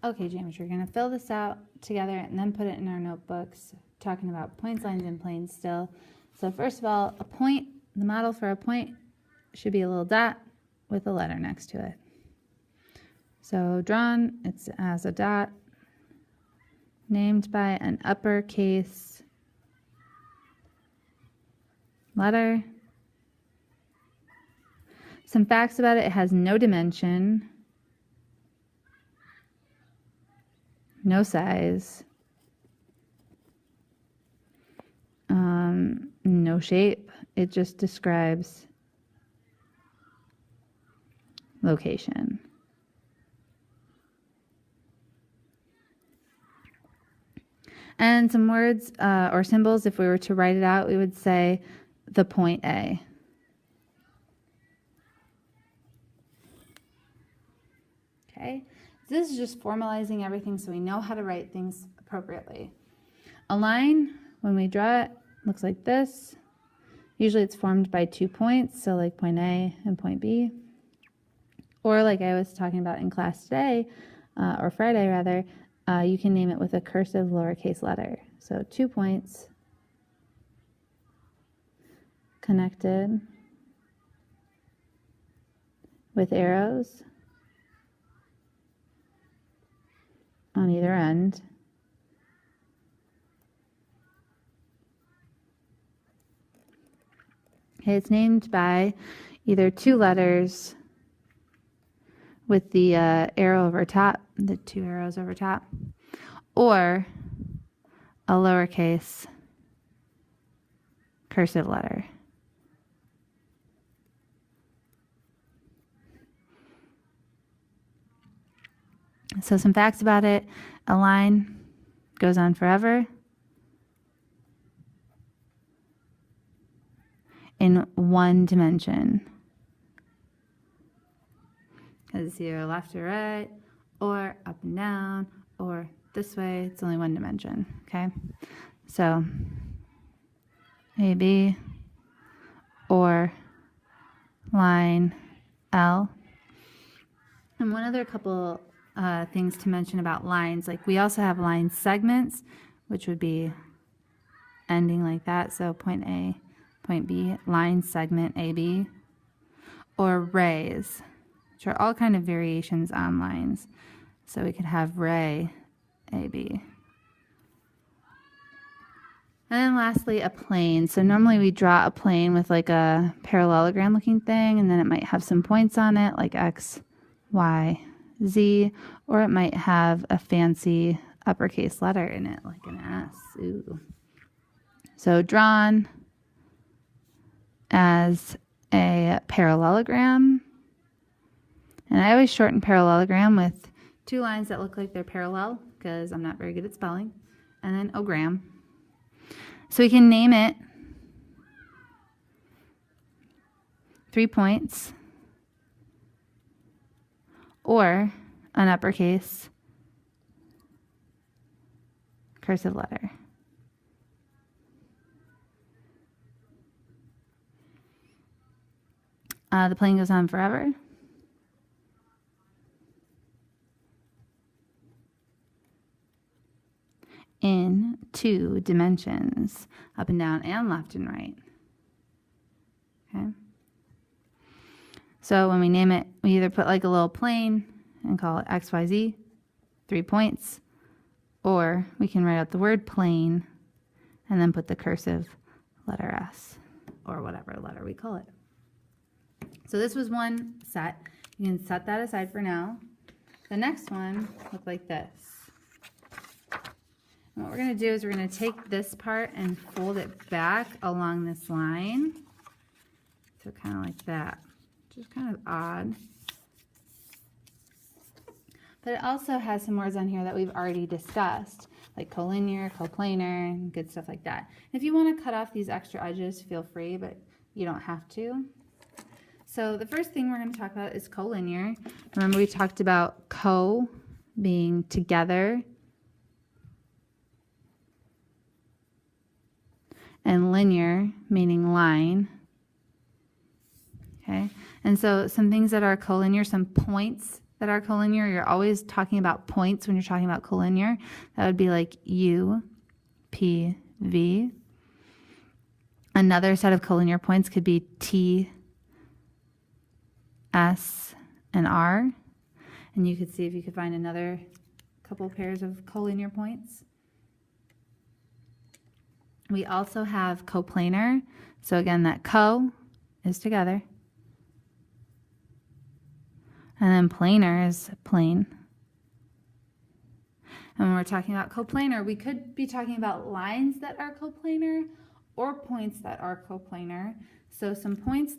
Okay, James, we're going to fill this out together and then put it in our notebooks, talking about points, lines, and planes still. So first of all, a point, the model for a point should be a little dot with a letter next to it. So drawn, it's as a dot, named by an uppercase letter. Some facts about it: it has no dimension, no size, no shape. It just describes location. And some words or symbols, if we were to write it out, we would say the point A. Okay, this is just formalizing everything so we know how to write things appropriately. A line, when we draw it, looks like this. Usually it's formed by 2 points, so like point A and point B. Or like I was talking about in class today, or Friday rather, you can name it with a cursive lowercase letter. So 2 points connected with arrows on either end. Okay, it's named by either 2 letters with the arrow over top, the 2 arrows over top, or a lowercase cursive letter. So some facts about it: a line goes on forever in 1 dimension. It's either left or right, or up and down, or this way. It's only 1 dimension, okay? So AB or line L. And one other couple things to mention about lines, like we also have line segments, which would be ending like that. So point A, point B, line segment AB, or rays, which are all kind of variations on lines. So we could have ray AB. And then lastly, a plane. So normally we draw a plane with like a parallelogram looking thing, and then it might have some points on it like X, Y, Z, or it might have a fancy uppercase letter in it like an S. Ooh. So drawn as a parallelogram. And I always shorten parallelogram with 2 lines that look like they're parallel because I'm not very good at spelling. And then ogram. So we can name it 3 points or an uppercase cursive letter. The plane goes on forever. In 2 dimensions, up and down and left and right. Okay. So when we name it, we either put like a little plane and call it XYZ, 3 points, or we can write out the word plane and then put the cursive letter S or whatever letter we call it. So this was one set. You can set that aside for now. The next one looked like this. And what we're going to do is we're going to take this part and fold it back along this line. So kind of like that, which is kind of odd. But it also has some words on here that we've already discussed, like collinear, coplanar, and good stuff like that. If you want to cut off these extra edges, feel free, but you don't have to. So the first thing we're going to talk about is collinear. Remember we talked about co being together and linear meaning line. Okay, and so some things that are collinear, some points that are collinear. You're always talking about points when you're talking about collinear. That would be like U, P, V. Another set of collinear points could be T, S, and R. And you could see if you could find another couple pairs of collinear points. We also have coplanar. So again, that co is together. And then planar is plane. And when we're talking about coplanar, we could be talking about lines that are coplanar or points that are coplanar. So some points